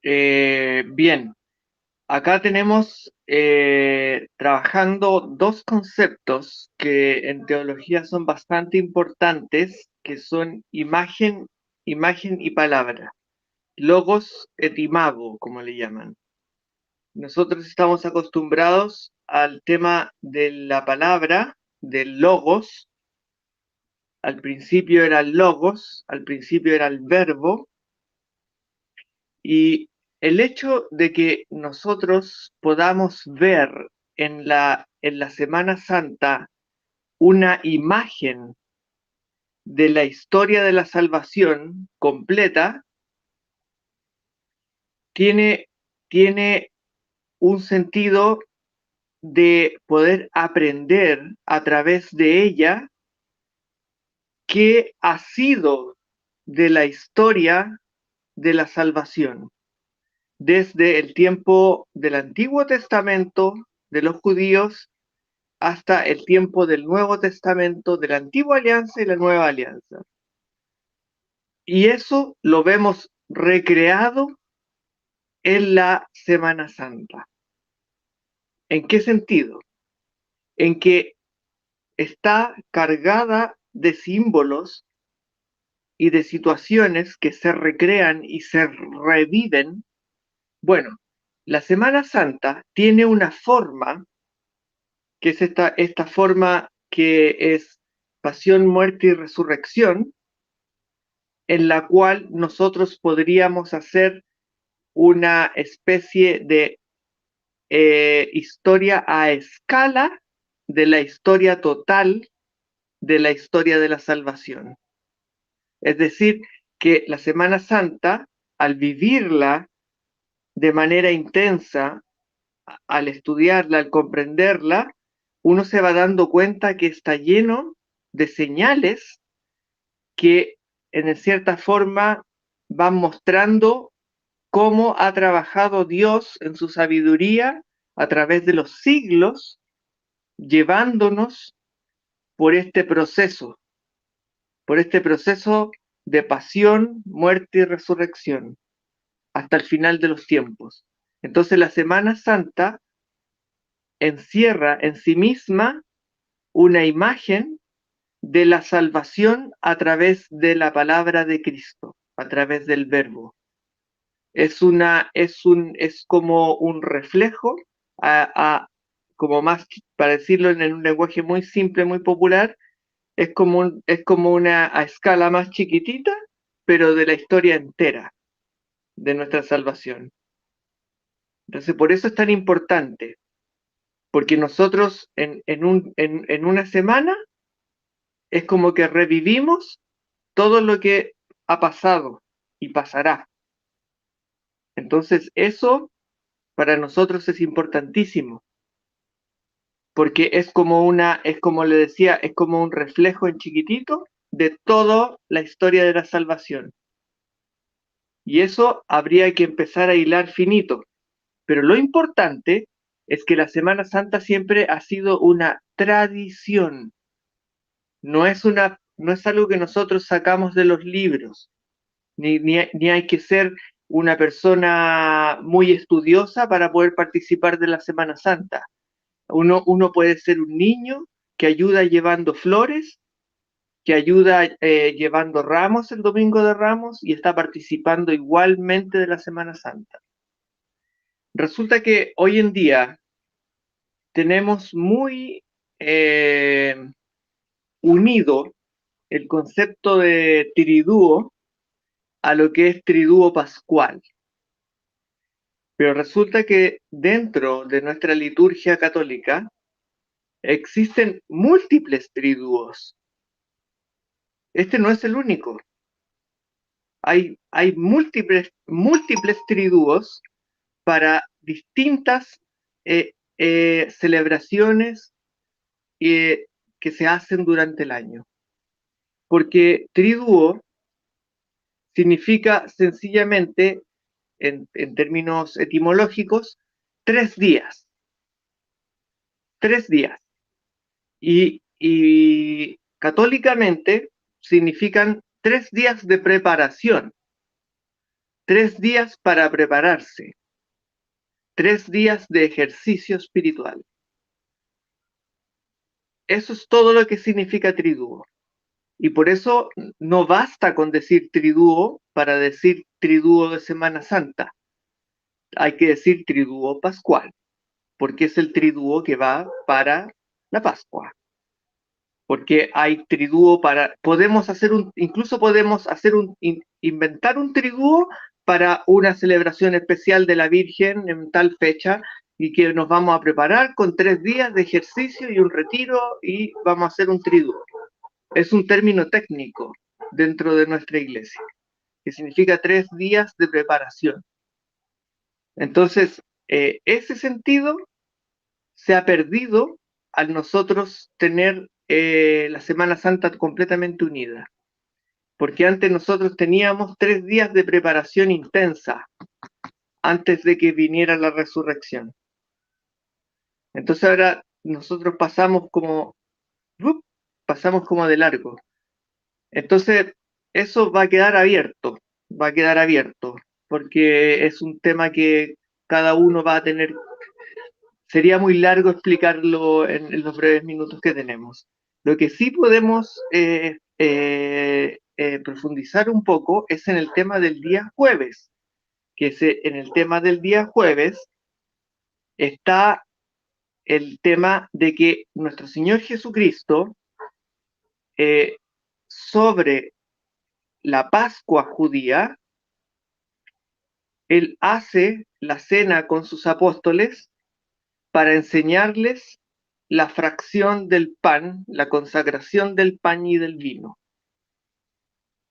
Bien, acá tenemos trabajando dos conceptos que en teología son bastante importantes, que son imagen y palabra, logos et imago, como le llaman. Nosotros estamos acostumbrados al tema de la palabra, del logos. Al principio era el logos, al principio era el verbo. Y el hecho de que nosotros podamos ver en la Semana Santa una imagen de la historia de la salvación completa, tiene, tiene un sentido de poder aprender a través de ella qué ha sido de la historia de la salvación, desde el tiempo del Antiguo Testamento de los judíos hasta el tiempo del Nuevo Testamento, de la Antigua Alianza y la Nueva Alianza. Y eso lo vemos recreado en la Semana Santa. ¿En qué sentido? En que está cargada de símbolos y de situaciones que se recrean y se reviven. Bueno, la Semana Santa tiene una forma, que es esta forma que es pasión, muerte y resurrección, en la cual nosotros podríamos hacer una especie de historia a escala de la historia total de la historia de la salvación. Es decir, que la Semana Santa, al vivirla de manera intensa, al estudiarla, al comprenderla, uno se va dando cuenta que está lleno de señales que en cierta forma van mostrando cómo ha trabajado Dios en su sabiduría a través de los siglos, llevándonos por por este proceso de pasión, muerte y resurrección, hasta el final de los tiempos. Entonces la Semana Santa encierra en sí misma una imagen de la salvación a través de la palabra de Cristo, a través del verbo. Es como un reflejo, a, como más, para decirlo en un lenguaje muy simple, muy popular, es como una a escala más chiquitita, pero de la historia entera de nuestra salvación. Entonces, por eso es tan importante, porque nosotros en una semana es como que revivimos todo lo que ha pasado y pasará. Entonces, eso para nosotros es importantísimo, porque es como le decía, es como un reflejo en chiquitito de toda la historia de la salvación. Y eso habría que empezar a hilar finito. Pero lo importante es que la Semana Santa siempre ha sido una tradición, no es algo que nosotros sacamos de los libros, ni hay que ser una persona muy estudiosa para poder participar de la Semana Santa. Uno puede ser un niño que ayuda llevando flores, que ayuda llevando ramos el Domingo de Ramos y está participando igualmente de la Semana Santa. Resulta que hoy en día tenemos muy eh, unido el concepto de triduo a lo que es triduo pascual. Pero resulta que dentro de nuestra liturgia católica existen múltiples triduos. Este no es el único. Hay múltiples triduos para distintas celebraciones que se hacen durante el año. Porque triduo significa sencillamente, en términos etimológicos, 3 días. 3 días. Y católicamente significan 3 días de preparación. 3 días para prepararse, 3 días de ejercicio espiritual. Eso es todo lo que significa triduo. Y por eso no basta con decir triduo para decir triduo de Semana Santa. Hay que decir triduo pascual, porque es el triduo que va para la Pascua. Porque hay triduo para, incluso podemos inventar un triduo para una celebración especial de la Virgen en tal fecha y que nos vamos a preparar con 3 días de ejercicio y un retiro y vamos a hacer un triduo. Es un término técnico dentro de nuestra iglesia, que significa 3 días de preparación. Entonces, ese sentido se ha perdido al nosotros tener la Semana Santa completamente unida. Porque antes nosotros teníamos 3 días de preparación intensa antes de que viniera la resurrección. Entonces ahora nosotros pasamos como de largo. Entonces eso va a quedar abierto, porque es un tema que cada uno va a tener. Sería muy largo explicarlo en los breves minutos que tenemos. Lo que sí podemos profundizar un poco es en el tema del día jueves, en el tema del día jueves está el tema de que nuestro Señor Jesucristo, sobre la Pascua judía, Él hace la cena con sus apóstoles para enseñarles la fracción del pan, la consagración del pan y del vino,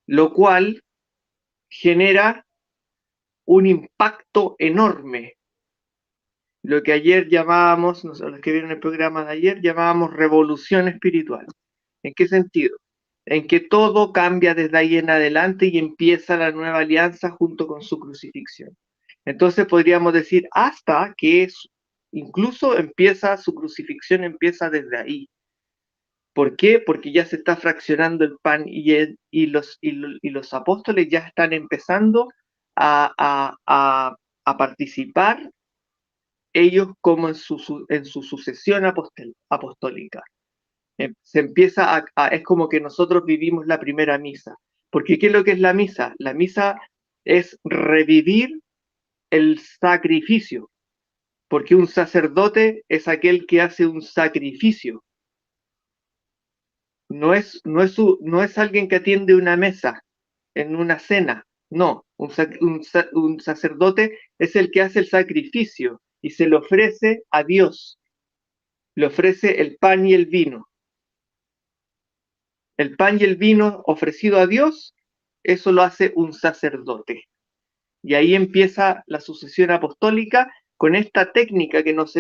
lo cual genera un impacto enorme, lo que ayer llamábamos, los que vieron el programa de ayer, llamábamos revolución espiritual. ¿En qué sentido? En que todo cambia desde ahí en adelante y empieza la nueva alianza junto con su crucifixión. Entonces podríamos decir hasta que incluso su crucifixión empieza desde ahí. ¿Por qué? Porque ya se está fraccionando el pan y los apóstoles ya están empezando a participar ellos como en su sucesión apostólica. Se empieza es como que nosotros vivimos la primera misa. Porque ¿qué es lo que es la misa? La misa es revivir el sacrificio, porque un sacerdote es aquel que hace un sacrificio. No es alguien que atiende una mesa en una cena. No, un sacerdote es el que hace el sacrificio y se le ofrece a Dios. Le ofrece el pan y el vino. El pan y el vino ofrecido a Dios, eso lo hace un sacerdote. Y ahí empieza la sucesión apostólica con esta técnica que nos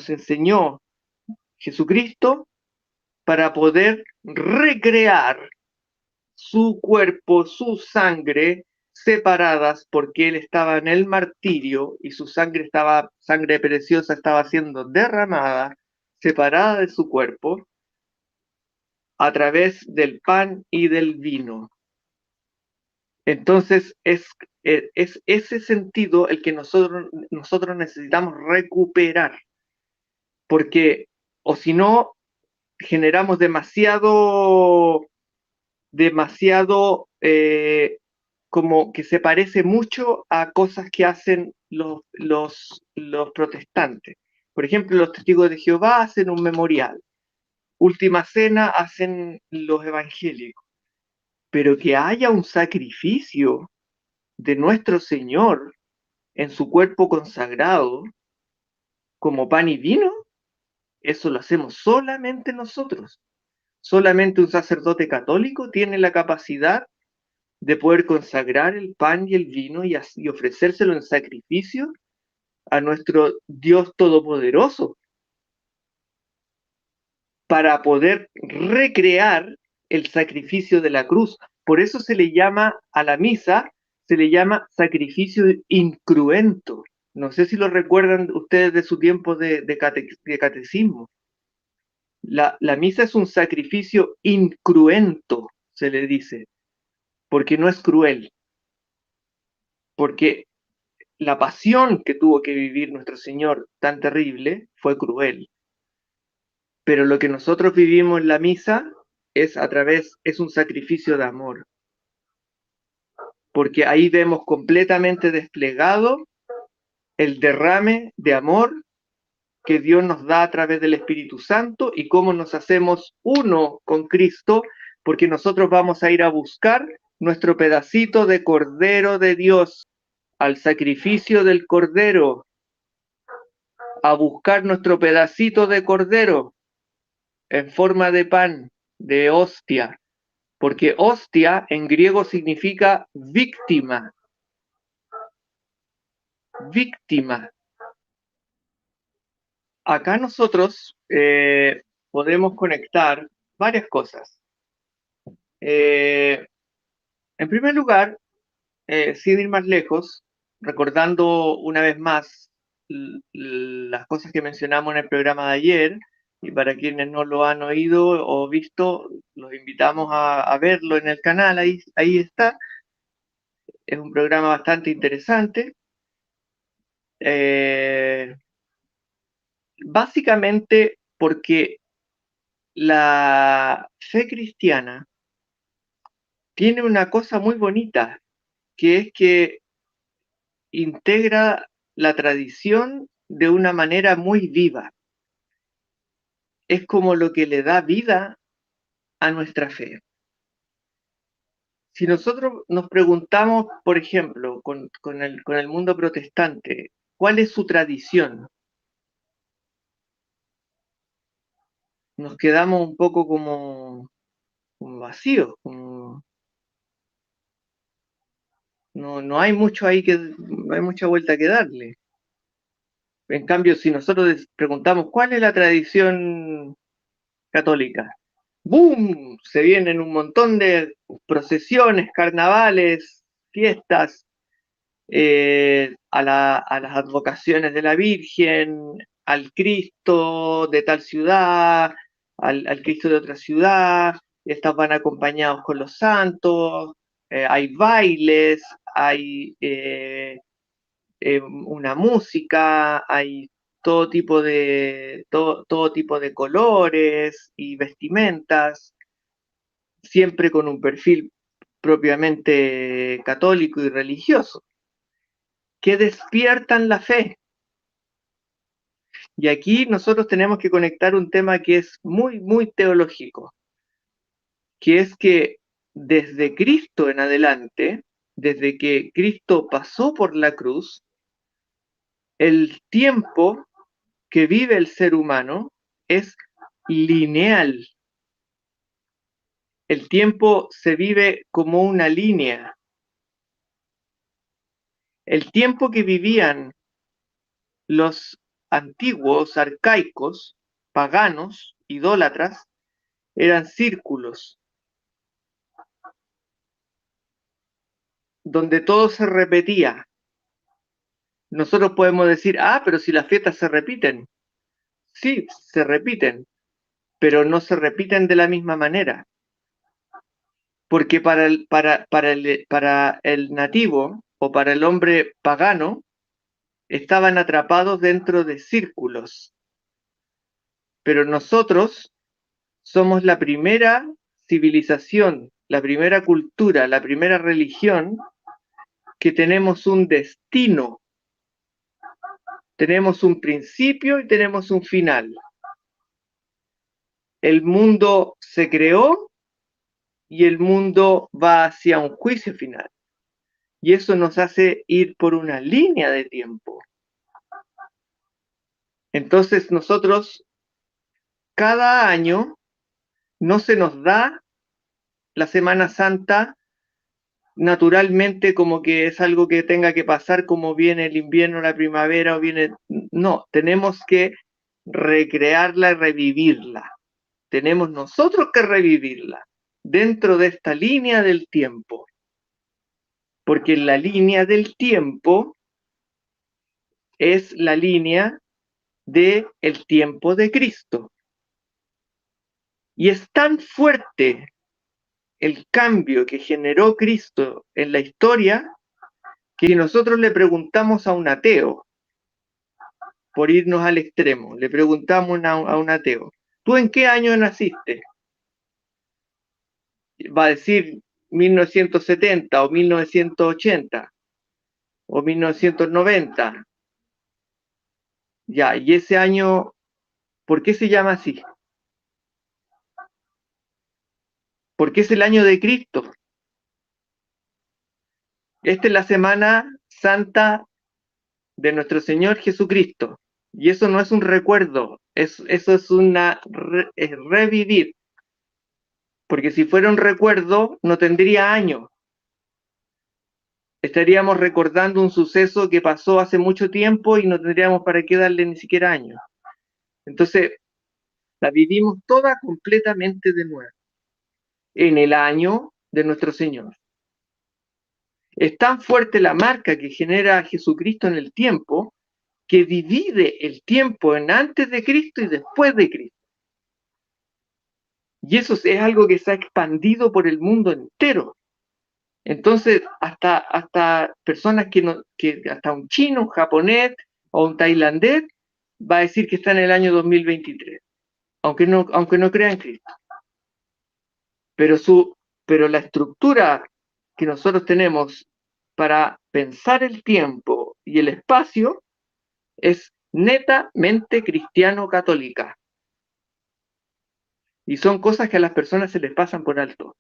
enseñó Jesucristo para poder recrear su cuerpo, su sangre separadas porque él estaba en el martirio y su sangre preciosa estaba siendo derramada, separada de su cuerpo a través del pan y del vino. Entonces es ese sentido el que nosotros necesitamos recuperar, porque o si no generamos demasiado como que se parece mucho a cosas que hacen los protestantes. Por ejemplo, los testigos de Jehová hacen un memorial. Última Cena hacen los evangélicos. Pero que haya un sacrificio de nuestro Señor en su cuerpo consagrado como pan y vino, eso lo hacemos solamente nosotros. Solamente un sacerdote católico tiene la capacidad de poder consagrar el pan y el vino y ofrecérselo en sacrificio a nuestro Dios Todopoderoso para poder recrear el sacrificio de la cruz. Por eso se le llama a la misa, se le llama sacrificio incruento. No sé si lo recuerdan ustedes de su tiempo de catecismo. La misa es un sacrificio incruento, se le dice, porque no es cruel, porque la pasión que tuvo que vivir nuestro Señor tan terrible fue cruel. Pero lo que nosotros vivimos en la misa es es un sacrificio de amor. Porque ahí vemos completamente desplegado el derrame de amor que Dios nos da a través del Espíritu Santo y cómo nos hacemos uno con Cristo, porque nosotros vamos a ir a buscar nuestro pedacito de Cordero de Dios, al sacrificio del Cordero, a buscar nuestro pedacito de Cordero en forma de pan, de hostia, porque hostia en griego significa víctima, víctima. Acá nosotros podemos conectar varias cosas. En primer lugar, sin ir más lejos, recordando una vez más las cosas que mencionamos en el programa de ayer, y para quienes no lo han oído o visto, los invitamos a verlo en el canal, ahí está. Es un programa bastante interesante. Básicamente porque la fe cristiana tiene una cosa muy bonita, que es que integra la tradición de una manera muy viva. Es como lo que le da vida a nuestra fe. Si nosotros nos preguntamos, por ejemplo, con el mundo protestante, ¿cuál es su tradición? Nos quedamos un poco como vacíos, no hay mucho ahí no hay mucha vuelta que darle. En cambio, si nosotros preguntamos cuál es la tradición católica, ¡boom! Se vienen un montón de procesiones, carnavales, fiestas, a las advocaciones de la Virgen, al Cristo de tal ciudad, al Cristo de otra ciudad, estas van acompañados con los santos, hay bailes, hay una música, hay todo tipo de colores y vestimentas, siempre con un perfil propiamente católico y religioso, que despiertan la fe. Y aquí nosotros tenemos que conectar un tema que es muy teológico, que es que desde Cristo en adelante, desde que Cristo pasó por la cruz, el tiempo que vive el ser humano es lineal. El tiempo se vive como una línea. El tiempo que vivían los antiguos, arcaicos, paganos, idólatras, eran círculos, donde todo se repetía. Nosotros podemos decir, pero si las fiestas se repiten. Sí, se repiten, pero no se repiten de la misma manera. Porque para el nativo o para el hombre pagano, estaban atrapados dentro de círculos. Pero nosotros somos la primera civilización, la primera cultura, la primera religión que tenemos un destino, tenemos un principio y tenemos un final. El mundo se creó y el mundo va hacia un juicio final. Y eso nos hace ir por una línea de tiempo. Entonces nosotros, cada año, no se nos da la Semana Santa naturalmente como que es algo que tenga que pasar como viene el invierno, la primavera o viene... No, tenemos que recrearla y revivirla. Tenemos nosotros que revivirla dentro de esta línea del tiempo. Porque la línea del tiempo es la línea del tiempo de Cristo. Y es tan fuerte el cambio que generó Cristo en la historia que si nosotros le preguntamos a un ateo, por irnos al extremo, le preguntamos a un ateo, ¿tú en qué año naciste? Va a decir 1970 o 1980 o 1990. Ya, y ese año, ¿por qué se llama así? Porque es el año de Cristo. Esta es la Semana Santa de nuestro Señor Jesucristo. Y eso no es un recuerdo, eso es es revivir. Porque si fuera un recuerdo, no tendría años. Estaríamos recordando un suceso que pasó hace mucho tiempo y no tendríamos para qué darle ni siquiera años. Entonces, la vivimos toda completamente de nuevo, en el año de nuestro Señor. Es tan fuerte la marca que genera Jesucristo en el tiempo que divide el tiempo en antes de Cristo y después de Cristo. Y eso es algo que se ha expandido por el mundo entero. Entonces, hasta personas que hasta un chino, un japonés o un tailandés va a decir que está en el año 2023, aunque no crea en Cristo. Pero, pero la estructura que nosotros tenemos para pensar el tiempo y el espacio es netamente cristiano-católica. Y son cosas que a las personas se les pasan por alto.